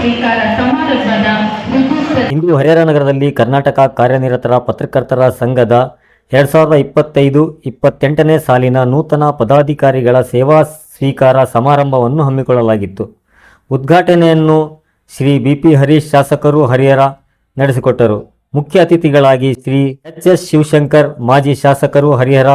ಸ್ವೀಕಾರ ಸಮಾರಂಭದ ಇಂದು ಹರಿಹರ ನಗರದಲ್ಲಿ ಕರ್ನಾಟಕ ಕಾರ್ಯನಿರತರ ಪತ್ರಕರ್ತರ ಸಂಘದ 2025-28ನೇ ಸಾಲಿನ ನೂತನ ಪದಾಧಿಕಾರಿಗಳ ಸೇವಾ ಸ್ವೀಕಾರ ಸಮಾರಂಭವನ್ನು ಹಮ್ಮಿಕೊಳ್ಳಲಾಗಿತ್ತು. ಉದ್ಘಾಟನೆಯನ್ನು ಶ್ರೀ ಬಿ.ಪಿ. ಹರೀಶ್ ಶಾಸಕರು ಹರಿಹರ ನಡೆಸಿಕೊಟ್ಟರು. ಮುಖ್ಯ ಅತಿಥಿಗಳಾಗಿ ಶ್ರೀ ಎಚ್.ಎಸ್. ಶಿವಶಂಕರ್ ಮಾಜಿ ಶಾಸಕರು ಹರಿಹರ,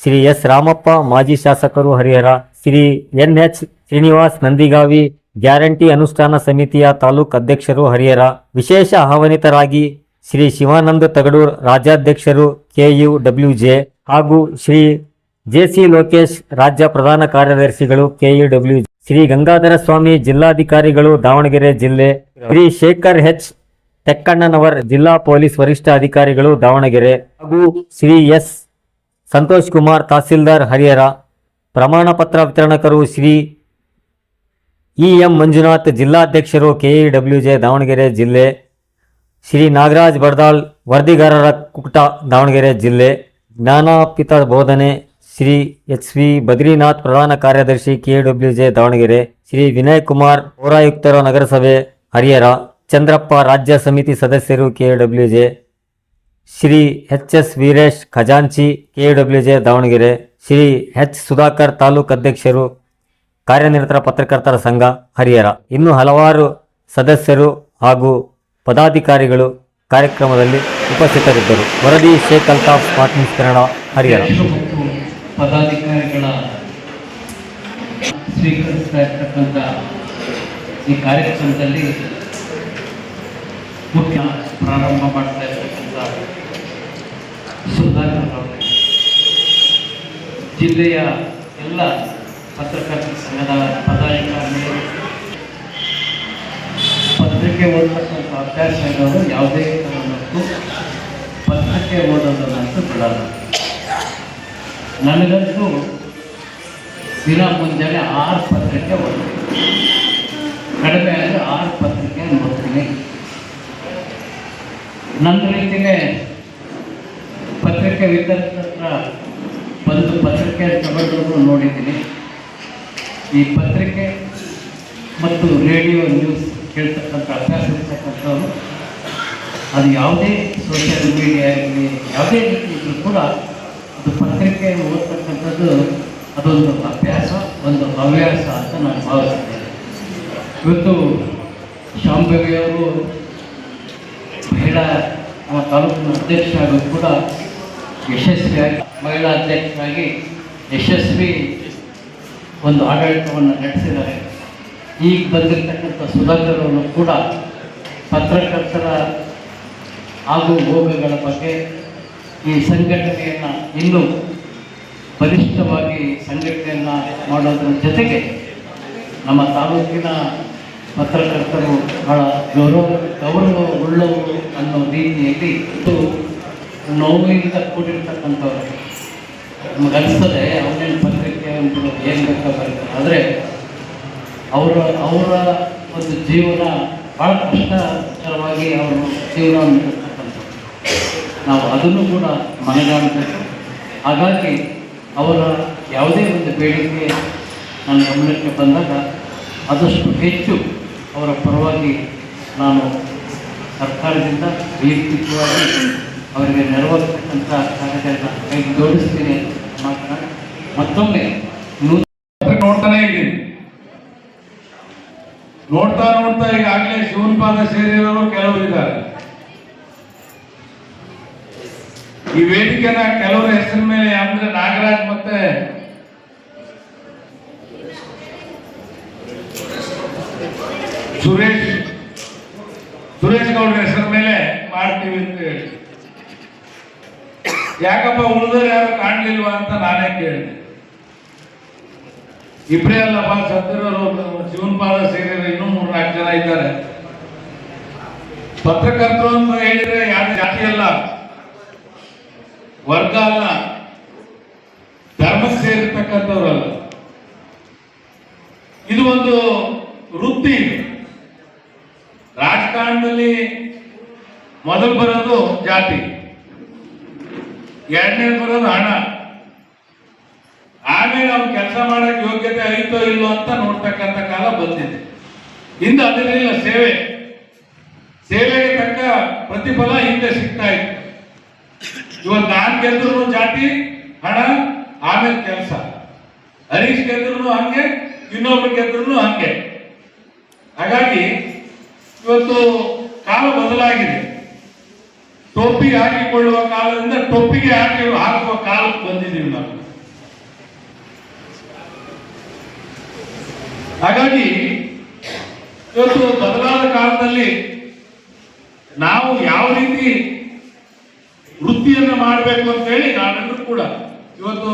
ಶ್ರೀ ಎಸ್. ರಾಮಪ್ಪ ಮಾಜಿ ಶಾಸಕರು ಹರಿಹರ, ಶ್ರೀ ಎನ್.ಎಚ್. ಶ್ರೀನಿವಾಸ್ ನಂದಿಗಾವಿ ಗ್ಯಾರಂಟಿ ಅನುಷ್ಠಾನ ಸಮಿತಿಯ ತಾಲೂಕು ಅಧ್ಯಕ್ಷರು ಹರಿಹರ, ವಿಶೇಷ ಆಹ್ವಾನಿತರಾಗಿ ಶ್ರೀ ಶಿವಾನಂದ ತಗಡೂರ್ ರಾಜ್ಯಾಧ್ಯಕ್ಷರು KUWJ ಹಾಗೂ ಶ್ರೀ ಜೆ.ಸಿ. ಲೋಕೇಶ್ ರಾಜ್ಯ ಪ್ರಧಾನ ಕಾರ್ಯದರ್ಶಿಗಳು KUWJ, ಶ್ರೀ ಗಂಗಾಧರ ಸ್ವಾಮಿ ಜಿಲ್ಲಾಧಿಕಾರಿಗಳು ದಾವಣಗೆರೆ ಜಿಲ್ಲೆ, ಶ್ರೀ ಶೇಖರ್ ಎಚ್. ತೆಕ್ಕಣ್ಣನವರ್ ಜಿಲ್ಲಾ ಪೊಲೀಸ್ ವರಿಷ್ಠ ಅಧಿಕಾರಿಗಳು ದಾವಣಗೆರೆ ಹಾಗೂ ಶ್ರೀ ಎಸ್. ಸಂತೋಷ್ ಕುಮಾರ್ ತಹಸೀಲ್ದಾರ್ ಹರಿಹರ. ಪ್ರಮಾಣ ಪತ್ರ ವಿತರಣಕರು ಶ್ರೀ E.M. ಮಂಜುನಾಥ್ ಜಿಲ್ಲಾಧ್ಯಕ್ಷರು KUWJ ದಾವಣಗೆರೆ ಜಿಲ್ಲೆ, ಶ್ರೀ ನಾಗರಾಜ್ ಬಡ್ದಾಳ್ ವರದಿಗಾರರ ಕುಕ್ಟ ದಾವಣಗೆರೆ ಜಿಲ್ಲೆ, ಜ್ಞಾನಪಿತ ಬೋಧನೆ ಶ್ರೀ ಎಚ್.ವಿ. ಬದ್ರಿನಾಥ್ ಪ್ರಧಾನ ಕಾರ್ಯದರ್ಶಿ KUWJ ದಾವಣಗೆರೆ, ಶ್ರೀ ವಿನಯ್ ಕುಮಾರ್ ಪೌರಾಯುಕ್ತರು ನಗರಸಭೆ ಹರಿಹರ, ಚಂದ್ರಪ್ಪ ರಾಜ್ಯ ಸಮಿತಿ ಸದಸ್ಯರು KUWJ, ಶ್ರೀ ಎಚ್.ಎಸ್. ವೀರೇಶ್ ಖಜಾಂಚಿ KUWJ ದಾವಣಗೆರೆ, ಶ್ರೀ ಎಚ್. ಸುಧಾಕರ್ ತಾಲೂಕು ಅಧ್ಯಕ್ಷರು ಕಾರ್ಯನಿರತರ ಪತ್ರಕರ್ತರ ಸಂಘ ಹರಿಹರ. ಇನ್ನು ಹಲವಾರು ಸದಸ್ಯರು ಹಾಗೂ ಪದಾಧಿಕಾರಿಗಳು ಕಾರ್ಯಕ್ರಮದಲ್ಲಿ ಉಪಸ್ಥಿತರಿದ್ದರು. ವರದಿ ಶೇಖ್ ಅಲ್ತಾಫ್, ಸ್ಮಾರ್ಟ್ ನ್ಯೂಸ್ ಕನ್ನಡ, ಹರಿಹರ. ಪದಾಧಿಕಾರಿಗಳ ಸ್ವೀಕರಿಸ್ತಾ ಇರ್ತಕ್ಕಂಥ ಈ ಕಾರ್ಯಕ್ರಮದಲ್ಲಿ ಮುಖ್ಯ ಪ್ರಾರಂಭ ಮಾಡ್ತಾ ಇರ್ತಕ್ಕಂಥ ಸುಧಾಕರ್ ಅವರು, ಜಿಲ್ಲೆಯ ಎಲ್ಲ ಪತ್ರಕರ್ತರ ಸಂಘದ ಪದಾಧಿಕಾರಿಗಳು, ಪತ್ರಿಕೆ ಓದತಕ್ಕಂಥ ಅಭ್ಯಾಸ ಇರೋರು ಯಾವುದೇ ಕಾರಣಕ್ಕೂ ಪತ್ರಿಕೆ ಓದೋದನ್ನಂತೂ ಬಿಡಲ್ಲ. ನನಗಂತೂ ದಿನ ಮುಂಜಾನೆ 6 ಪತ್ರಿಕೆ ಓದ್ತೀನಿ, ಕಡಿಮೆ ಅಂದರೆ 6 ಪತ್ರಿಕೆ ಓದ್ತೀನಿ. ನನ್ನ ರೀತಿಯೇ ಪತ್ರಿಕೆ ವಿತರಕರ ಹತ್ರ ಬಂದು ಪತ್ರಿಕೆ ತಗೊಂಡು ನೋಡಿದ್ದೀನಿ. ಈ ಪತ್ರಿಕೆ ಮತ್ತು ರೇಡಿಯೋ ನ್ಯೂಸ್ ಕೇಳ್ತಕ್ಕಂಥ ಅಭ್ಯಾಸ ಇರ್ತಕ್ಕಂಥವ್ರು, ಅದು ಯಾವುದೇ ಸೋಷಿಯಲ್ ಮೀಡಿಯಾ ಇರಲಿ, ಯಾವುದೇ ರೀತಿ ಇದ್ರೂ ಕೂಡ ಅದು ಪತ್ರಿಕೆ ಓದ್ತಕ್ಕಂಥದ್ದು ಅದೊಂದು ಅಭ್ಯಾಸ, ಒಂದು ಹವ್ಯಾಸ ಅಂತ ನಾನು ಭಾವಿಸ್ತೇನೆ. ಇವತ್ತು ಶಾಂಭವಿಯವರು ಮಹಿಳಾ ನಮ್ಮ ತಾಲೂಕಿನ ಅಧ್ಯಕ್ಷರಾಗೋದು ಕೂಡ ಯಶಸ್ವಿಯಾಗಿ, ಮಹಿಳಾ ಅಧ್ಯಕ್ಷರಾಗಿ ಯಶಸ್ವಿ ಒಂದು ಆಡಳಿತವನ್ನು ನಡೆಸಿದ್ದಾರೆ. ಈಗ ಬಂದಿರತಕ್ಕಂಥ ಸುಧಾಕರ್ ಅವರು ಕೂಡ ಪತ್ರಕರ್ತರ ಆಗು ಹೋಗುಗಳ ಬಗ್ಗೆ ಈ ಸಂಘಟನೆಯನ್ನು ಇನ್ನೂ ಬಲಿಷ್ಠವಾಗಿ ಸಂಘಟನೆಯನ್ನು ಮಾಡೋದ್ರ ಜೊತೆಗೆ ನಮ್ಮ ತಾಲೂಕಿನ ಪತ್ರಕರ್ತರು ಬಹಳ ಗೌರವವುಳ್ಳವರು ಅನ್ನೋ ರೀತಿಯಲ್ಲಿ ನೋವಿನಿಂದ ಕೂಡಿರ್ತಕ್ಕಂಥವ್ರು. ನಮಗನ್ನಿಸ್ತದೆ ಅವನೇನು ಪತ್ರಿಕೆ ಅಂತ ಏನು ಬೇಕಾ ಬರೀತಾರೆ, ಆದರೆ ಅವರ ಒಂದು ಜೀವನ ಭಾಳ ಕಷ್ಟಕರವಾಗಿ ಅವರು ಜೀವನವನ್ನು ನಡೆಸ್ತಕ್ಕಂಥದ್ದು, ನಾವು ಅದನ್ನು ಕೂಡ ಮನಗಾಣಬೇಕು. ಹಾಗಾಗಿ ಅವರ ಯಾವುದೇ ಒಂದು ಬೇಡಿಕೆ ನನ್ನ ಗಮನಕ್ಕೆ ಬಂದಾಗ ಆದಷ್ಟು ಹೆಚ್ಚು ಅವರ ಪರವಾಗಿ ನಾನು ಸರ್ಕಾರದಿಂದ ವೈಯಕ್ತಿಕವಾಗಿ ಅವರಿಗೆ ನೆರವಾಗತಕ್ಕಂಥ ಕಾರ್ಯಗಳನ್ನ ಕೈ ಜೋಡಿಸ್ತೀನಿ ಅಂತ ಮಾತನಾಡಿ ಮತ್ತೊಮ್ಮೆ ನೋಡ್ತಾನೆ ಇದ್ದೀನಿ. ನೋಡ್ತಾ ಈಗಾಗಲೇ ಶಿವನಪಾದ ಸೇರಿರೋರು ಕೆಲವರು ಇದ್ದಾರೆ. ಈ ವೇದಿಕೆನ ಕೆಲವರ ಹೆಸರಿನ ಮೇಲೆ ಅಂದ್ರೆ ನಾಗರಾಜ್ ಮತ್ತೆ ಸುರೇಶ್ ಗೌಡ್ರ ಹೆಸರ ಮೇಲೆ ಮಾಡ್ತೀವಿ ಅಂತ ಹೇಳಿ, ಯಾಕಪ್ಪ ಉಳಿದವರು ಯಾರು ಕಾಣಲಿಲ್ವಾ ಅಂತ ನಾನೇ ಕೇಳಿದೆ. ಇಬ್ಬರೇ ಅಲ್ಲಪ್ಪ ಸತ್ತಿರೋರು, ಶಿವನಪಾದ ಸೇರಿರೋ ಇನ್ನೂ 3-4 ಜನ ಇದ್ದಾರೆ. ಪತ್ರಕರ್ತರು ಅಂತ ಹೇಳಿದ್ರೆ ಯಾರು ಜಾತಿ ಅಲ್ಲ, ವರ್ಗ ಅಲ್ಲ, ಧರ್ಮಕ್ಕೆ ಸೇರಿರ್ತಕ್ಕಂಥವ್ರಲ್ಲ. ಇದು ಒಂದು ವೃತ್ತಿ. ರಾಜಕಾರಣದಲ್ಲಿ ಮೊದಲು ಬರೋದು ಜಾತಿ, ಎರಡನೇದು ಬರೋದು ಹಣ, ಆಮೇಲೆ ಅವ್ನು ಕೆಲಸ ಮಾಡಕ್ಕೆ ಯೋಗ್ಯತೆ ಐತೋ ಇಲ್ಲೋ ಅಂತ ನೋಡ್ತಕ್ಕಂಥ ಕಾಲ ಬಂದಿದೆ. ಹಿಂದೆ ಅದಿರಲಿಲ್ಲ. ಸೇವೆಗೆ ತಕ್ಕ ಪ್ರತಿಫಲ ಹಿಂದೆ ಸಿಗ್ತಾ ಇತ್ತು. ಇವತ್ತು ನಾನು ಗೆದ್ರು ಜಾತಿ ಹಣ, ಆಮೇಲೆ ಕೆಲಸ. ಹರೀಶ್ ಗೆದ್ರು ಹಂಗೆ, ಇನ್ನೊಬ್ರು ಗೆದ್ರು ಹಂಗೆ. ಹಾಗಾಗಿ ಇವತ್ತು ಕಾಲ ಬದಲಾಗಿದೆ. ಟೋಪಿ ಹಾಕಿಕೊಳ್ಳುವ ಕಾಲದಿಂದ ಟೊಪ್ಪಿಗೆ ಹಾಕುವ ಕಾಲಕ್ಕೆ ಬಂದಿದ್ದೀವಿ ನಾವು. ಹಾಗಾಗಿ ಇವತ್ತು ಬದಲಾದ ಕಾಲದಲ್ಲಿ ನಾವು ಯಾವ ರೀತಿ ವೃತ್ತಿಯನ್ನು ಮಾಡಬೇಕು ಅಂತ ಹೇಳಿ ನಾವೆಲ್ಲರೂ ಕೂಡ ಇವತ್ತು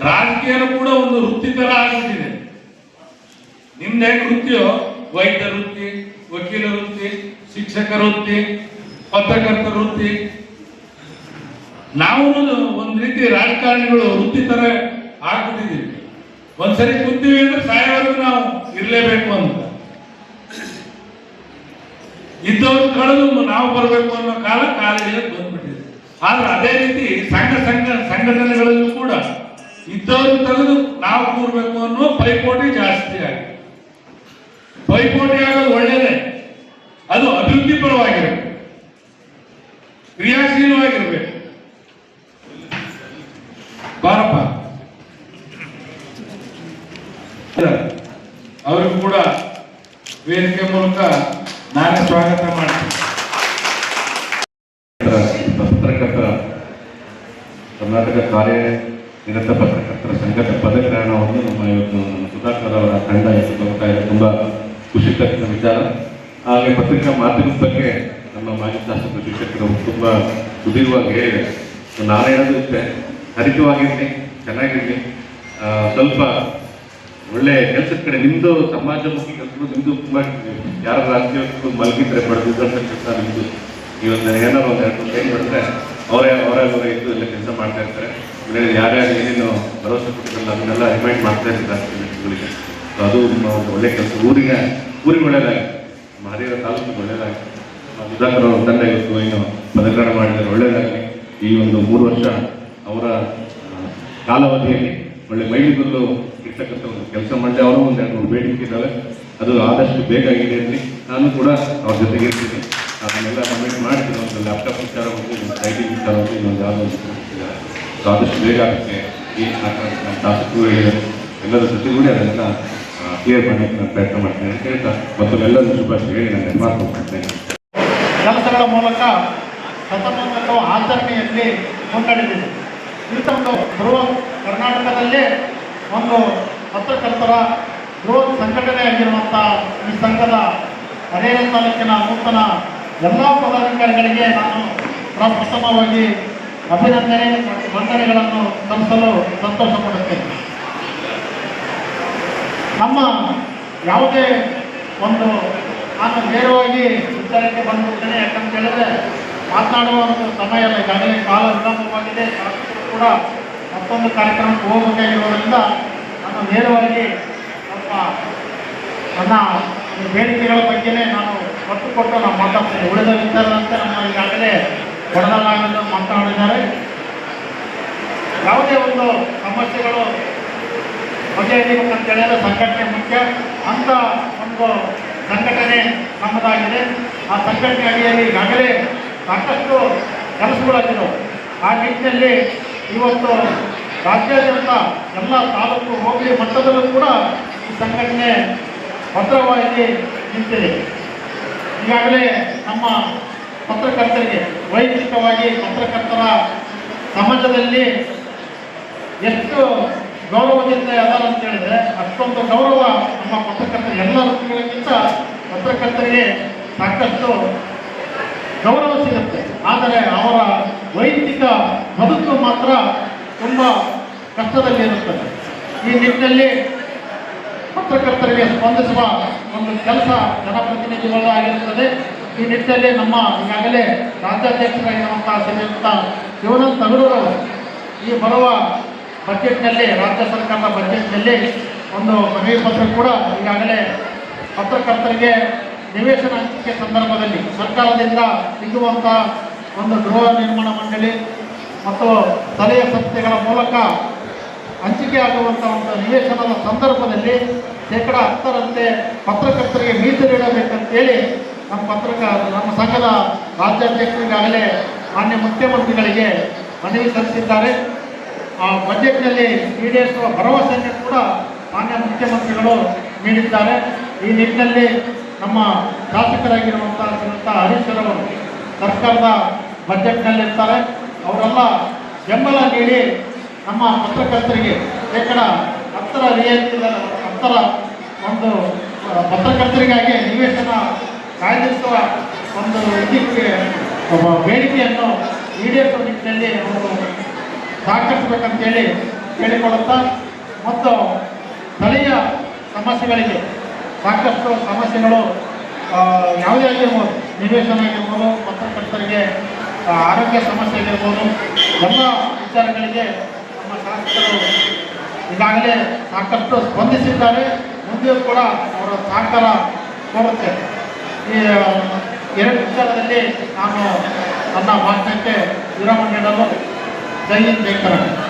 ರಾಜಕೀಯನೂ ಕೂಡ ಒಂದು ವೃತ್ತಿ ತರ ಆಗಿಬಿಟ್ಟಿದೆ. ನಿಮ್ದೇನು ವೃತ್ತಿಯೋ, ವೈದ್ಯ ವೃತ್ತಿ, ವಕೀಲ ವೃತ್ತಿ, ಶಿಕ್ಷಕ ವೃತ್ತಿ, ಪತ್ರಕರ್ತ ವೃತ್ತಿ. ನಾವು ಒಂದು ರೀತಿ ರಾಜಕಾರಣಿಗಳು ವೃತ್ತಿ ತರ ಆಗ್ಬಿಟ್ಟಿದ್ದೀವಿ. ಒಂದ್ಸರಿ ಕೂತೀವಿ ಅಂದ್ರೆ ಸಾಯೋವರೆಗೂ ನಾವು ಇರಲೇಬೇಕು ಅಂತ. ಇದ್ದವ್ರು ಕಳೆದು ನಾವು ಬರಬೇಕು ಅನ್ನೋ ಕಾಲ ಬಂದ್ಬಿಟ್ಟಿದೆ. ಆದ್ರೆ ಅದೇ ರೀತಿ ಸಂಘಟನೆಗಳಲ್ಲೂ ಕೂಡ ಇದ್ದವ್ರು ತೆಗೆದು ನಾವು ಕೂರ್ಬೇಕು ಅನ್ನೋ ಪೈಪೋಟಿ ಜಾಸ್ತಿ ಆಗಿದೆ. ಪೈಪೋಟಿ ಆಗೋದು ಒಳ್ಳೇದೇ, ಅದು ಅಭಿವೃದ್ಧಿ ಪರವಾಗಿರಬೇಕು, ಕ್ರಿಯಾಶೀಲವಾಗಿರ್ಬೇಕು. ಬಾರಪ್ಪ, ಅವರಿಗೂ ಕೂಡ ವೇದಿಕೆ ಮೂಲಕ ನಾನೇ ಸ್ವಾಗತ ಮಾಡ್ತೀನಿ. ಪತ್ರಕರ್ತರ ಕರ್ನಾಟಕ ಕಾರ್ಯನಿರತ ಪತ್ರಕರ್ತರ ಸಂಘದ ಪದಗ್ರಹಣವನ್ನು ಇವತ್ತು ಸುಧಾಕರ್ ಅವರ ತಂಡ ಎತ್ತಿಕೊಳ್ತಾ ಇದೆ. ತುಂಬಾ ಖುಷಿ ತಕ್ಕ ವಿಚಾರ. ಹಾಗೆ ಪತ್ರಿಕಾ ಮಾಧ್ಯಮದ ಬಗ್ಗೆ ನಮ್ಮ ಮಾಜಿ ಶಾಸಕ ಶಿಕ್ಷಕರು ತುಂಬಾ ಸುದೀರ್ಘವಾಗಿ ಹೇಳಿದೆ. ನಾನು ಹೇಳೋದು ಇಷ್ಟೇ, ಹರಿತವಾಗಿರಲಿ, ಚೆನ್ನಾಗಿರಲಿ, ಸ್ವಲ್ಪ ಒಳ್ಳೆ ಕೆಲಸದ ಕಡೆ ನಿಮ್ದು ಸಮಾಜಮುಖಿ ಕೆಲಸಗಳು ನಿಮ್ದು ತುಂಬಾ. ಯಾರ ರಾಜಕೀಯ ಮಲಗಿದ್ರೆ ಬಡದಿದ್ದಂಥ ಕೆಲಸ ನಿಮ್ದು. ಇವತ್ತು ಏನಾದ್ರು ಒಂದು ಎರಡು ಏನು ಮಾಡಿದ್ರೆ ಅವರೇ ಇದ್ದು ಎಲ್ಲ ಕೆಲಸ ಮಾಡ್ತಾ ಇರ್ತಾರೆ. ಯಾರ್ಯಾರು ಏನೇನು ಭರವಸೆ ಕೊಟ್ಟಿರಲ್ಲ ಅದನ್ನೆಲ್ಲ ರಿಮೈಂಡ್ ಮಾಡ್ತಾ ಇರ್ತಾರೆ ರಾಜಕೀಯಗಳಿಗೆ. ಅದು ನಿಮ್ಮ ಒಂದು ಒಳ್ಳೆ ಕೆಲಸ. ಊರಿಗೆ ಒಳ್ಳೆಯದಾಗಿದೆ, ನಮ್ಮ ಹರಿಹರ ತಾಲೂಕಿಗೆ ಒಳ್ಳೆಯದಾಗಿದೆ. ಸುಧಾಕರ್ ಅವರ ತಂಡ ಇವತ್ತು ಏನು ಪದಗ್ರಹಣ ಮಾಡಿದರೆ ಒಳ್ಳೆಯದಾಗಲಿ. ಈ ಒಂದು 3 ವರ್ಷ ಅವರ ಕಾಲಾವಧಿಯಲ್ಲಿ ಒಳ್ಳೆ ಮೈಲಿಗಲ್ಲು ಇರ್ತಕ್ಕಂಥ ಒಂದು ಕೆಲಸ ಮಾಡಿ ಅವರು ಒಂದೆರಡು ಬೇಡಿಕೆ ಇದ್ದಾವೆ. ಅದು ಆದಷ್ಟು ಬೇಗ ಈಡೇರಲಿ. ನಾನು ಕೂಡ ಅವ್ರ ಜೊತೆಗೆ ಇರ್ತೀನಿ. ಅದನ್ನೆಲ್ಲ ಕಮೆಂಟ್ ಮಾಡ್ತೀನಿ. ಒಂದು ಲ್ಯಾಪ್ಟಾಪ್ ವಿಚಾರ ಒಂದು ರೈಟಿಂಗ್ ವಿಚಾರ ಒಂದು ಇನ್ನೊಂದು ಯಾವುದೋ ಒಂದು ಕೊಡ್ತಿದ್ದಾರೆ. ಸೊ ಆದಷ್ಟು ಬೇಗ ಆಗುತ್ತೆ. ಈ ನಮ್ಮ ಶಾಸಕರು ಹೇಳಿದರೆ ಎಲ್ಲರ ಜೊತೆಗೂಡಿ ಅದನ್ನೆಲ್ಲ ಕ್ಲಿಯರ್ ಮಾಡಲಿಕ್ಕೆ ನಾನು ಪ್ರಯತ್ನ ಮಾಡ್ತೀನಿ ಅಂತ ಹೇಳ್ತಾ ಮತ್ತು ಎಲ್ಲರೂ ಶುಭಾಶಯ ಹೇಳಿ ನಾನು ನೆನಪಾರ್ಕೊಂಡು ಮಾಡ್ತೇನೆ. ಕೆಲಸಗಳ ಮೂಲಕ ಶತಮಾನಗಳು ಆಚರಣೆಯಲ್ಲಿ ಮುನ್ನಡೆದಿದೆ. ಇಂಥೊಂದು ಬೃಹತ್ ಕರ್ನಾಟಕದಲ್ಲೇ ಒಂದು ಪತ್ರಕರ್ತರ ಬೃಹತ್ ಸಂಘಟನೆಯಾಗಿರುವಂಥ ಈ ಸಂಘದ ಹರಿಹರ ತಾಲೂಕಿನ ನೂತನ ಎಲ್ಲ ಪದಾಧಿಕಾರಿಗಳಿಗೆ ನಾನು ಪ್ರಥಮವಾಗಿ ಅಭಿನಂದನೆ ಮತ್ತು ವಂದನೆಗಳನ್ನು ಸಲ್ಲಿಸಲು ಸಂತೋಷ ಪಡುತ್ತೇನೆ. ನಮ್ಮ ಯಾವುದೇ ಒಂದು ನಾನು ನೇರವಾಗಿ ವಿಚಾರಕ್ಕೆ ಬಂದುಬಿಡ್ತೇನೆ. ಯಾಕಂತ ಹೇಳಿದ್ರೆ ಮಾತನಾಡುವ ಒಂದು ಸಮಯ ಇಲ್ಲ, ಈಗಾಗಲೇ ಕಾಲ ವಿಳಂಬವಾಗಿದೆ. ಶಾಸಕರು ಕೂಡ ಮತ್ತೊಂದು ಕಾರ್ಯಕ್ರಮಕ್ಕೆ ಹೋಗಬೇಕಾಗಿರೋದ್ರಿಂದ ನಾನು ನೇರವಾಗಿ ಸ್ವಲ್ಪ ನನ್ನ ಬೇಡಿಕೆಗಳ ಬಗ್ಗೆನೇ ನಾನು ಒತ್ತು ಕೊಟ್ಟು ನಾವು ಮಾತಾಡ್ತೇನೆ. ಉಳಿದ ವಿಚಾರದಂತೆ ನಮ್ಮ ಈಗಾಗಲೇ ಕೊಡಲಾಗಲು ಮಾತನಾಡಿದ್ದಾರೆ. ಯಾವುದೇ ಒಂದು ಸಮಸ್ಯೆಗಳು ಬಗೆಹರಿಬೇಕಂತ ಹೇಳಿದ್ರೆ ಸಂಘಟನೆ ಮುಖ್ಯ. ಅಂಥ ಒಂದು ಸಂಘಟನೆ ನಮ್ಮದಾಗಿದೆ. ಆ ಸಂಘಟನೆ ಅಡಿಯಲ್ಲಿ ಈಗಾಗಲೇ ಸಾಕಷ್ಟು ಕೆಲಸಗಳಾಗಿದ್ದವು. ಆ ನಿಟ್ಟಿನಲ್ಲಿ ಇವತ್ತು ರಾಜ್ಯಾದ್ಯಂತ ಎಲ್ಲ ತಾಲೂಕು ಹೋಬಳಿ ಮಟ್ಟದಲ್ಲೂ ಕೂಡ ಈ ಸಂಘಟನೆ ಭದ್ರವಾಗಿ ನಿಂತಿದೆ. ಈಗಾಗಲೇ ನಮ್ಮ ಪತ್ರಕರ್ತರಿಗೆ ವೈಯಕ್ತಿಕವಾಗಿ ಪತ್ರಕರ್ತರ ಸಮಾಜದಲ್ಲಿ ಎಷ್ಟು ಗೌರವದಿಂದ ಅದಾರ ಅಂತ ಹೇಳಿದ್ರೆ ಅಷ್ಟೊಂದು ಗೌರವ ನಮ್ಮ ಪತ್ರಕರ್ತರು ಎಲ್ಲ ವೃತ್ತಿಗಳಿಗಿಂತ ಪತ್ರಕರ್ತರಿಗೆ ಸಾಕಷ್ಟು ಗೌರವ ಸಿಗುತ್ತೆ. ಆದರೆ ಅವರ ವೈಯಕ್ತಿಕ ಬದುಕು ಮಾತ್ರ ತುಂಬ ಕಷ್ಟದಲ್ಲಿರುತ್ತದೆ. ಈ ನಿಟ್ಟಿನಲ್ಲಿ ಪತ್ರಕರ್ತರಿಗೆ ಸ್ಪಂದಿಸುವ ಒಂದು ಕೆಲಸ ಜನಪ್ರತಿನಿಧಿಗಳಾಗಿರುತ್ತದೆ. ಈ ನಿಟ್ಟಿನಲ್ಲಿ ನಮ್ಮ ಈಗಾಗಲೇ ರಾಜ್ಯಾಧ್ಯಕ್ಷರಾಗಿರುವಂತಹ ಶ್ರೀಯುತ ಶಿವಾನಂದ ತಗಡೂರವರು ಈ ಬರುವ ಬಜೆಟ್ನಲ್ಲಿ, ರಾಜ್ಯ ಸರ್ಕಾರದ ಬಜೆಟ್ನಲ್ಲಿ ಒಂದು ಮನವಿ ಪತ್ರ ಕೂಡ ಈಗಾಗಲೇ ಪತ್ರಕರ್ತರಿಗೆ ನಿವೇಶನ ಹಂಚಿಕೆ ಸಂದರ್ಭದಲ್ಲಿ ಸರ್ಕಾರದಿಂದ ಸಿಗುವಂಥ ಒಂದು ಗೃಹ ನಿರ್ಮಾಣ ಮಂಡಳಿ ಮತ್ತು ಸ್ಥಳೀಯ ಸಂಸ್ಥೆಗಳ ಮೂಲಕ ಹಂಚಿಕೆ ಆಗುವಂಥ ಒಂದು ನಿವೇಶನದ ಸಂದರ್ಭದಲ್ಲಿ 10% ಪತ್ರಕರ್ತರಿಗೆ ಮೀಸಲಿಡಬೇಕಂತೇಳಿ ನಮ್ಮ ಸಂಘದ ರಾಜ್ಯಾಧ್ಯಕ್ಷರಿಗಾಗಲೇ ಮಾನ್ಯ ಮುಖ್ಯಮಂತ್ರಿಗಳಿಗೆ ಮನವಿ ಸಲ್ಲಿಸಿದ್ದಾರೆ. ಆ ಬಜೆಟ್ನಲ್ಲಿ ಈಡೇರಿಸುವ ಭರವಸೆಯನ್ನು ಕೂಡ ಮಾನ್ಯ ಮುಖ್ಯಮಂತ್ರಿಗಳು ನೀಡಿದ್ದಾರೆ. ಈ ನಿಟ್ಟಿನಲ್ಲಿ ನಮ್ಮ ಶಾಸಕರಾಗಿರುವಂಥ ಶ್ರೀಯುತ ಹರೀಶ್ ಅವರು ಸರ್ಕಾರದ ಬಜೆಟ್ನಲ್ಲಿರ್ತಾರೆ. ಅವರೆಲ್ಲ ಬೆಂಬಲ ನೀಡಿ ನಮ್ಮ ಪತ್ರಕರ್ತರಿಗೆ 10% ರಿಯಾಯಿತಿ 10 ಒಂದು ಪತ್ರಕರ್ತರಿಗಾಗಿ ನಿವೇಶನ ಕಾಯ್ದಿರಿಸುವ ಒಂದು ಇದಕ್ಕೆ ಬೇಡಿಕೆಯನ್ನು ಈಡೇರಿಸುವ ನಿಟ್ಟಿನಲ್ಲಿ ಅವರು ಸಹಕರಿಸಬೇಕಂತೇಳಿ ಕೇಳಿಕೊಳ್ಳುತ್ತಾ, ಮತ್ತು ಸ್ಥಳೀಯ ಸಮಸ್ಯೆಗಳಿಗೆ ಸಾಕಷ್ಟು ಸಮಸ್ಯೆಗಳು ಯಾವುದೇ ಆಗಿರ್ಬೋದು, ನಿವೇಶನ ಆಗಿರ್ಬೋದು, ಪತ್ರಕರ್ತರಿಗೆ ಆರೋಗ್ಯ ಸಮಸ್ಯೆ ಆಗಿರ್ಬೋದು, ಎಲ್ಲ ವಿಚಾರಗಳಿಗೆ ನಮ್ಮ ಶಾಸಕರು ಈಗಾಗಲೇ ಸಾಕಷ್ಟು ಸ್ಪಂದಿಸಿದ್ದಾರೆ. ಮುಂದೆಯೂ ಕೂಡ ಅವರ ಸಹಕಾರ ಕೋರುತ್ತೆ. ಈ 2 ವಿಚಾರದಲ್ಲಿ ನಾನು ನನ್ನ ಭಾಷಣಕ್ಕೆ ವಿರಾಮ ನೀಡಲು ಜೈ ಹಿಂದ್ ಜೈ ಕರ್ನಾಟಕ.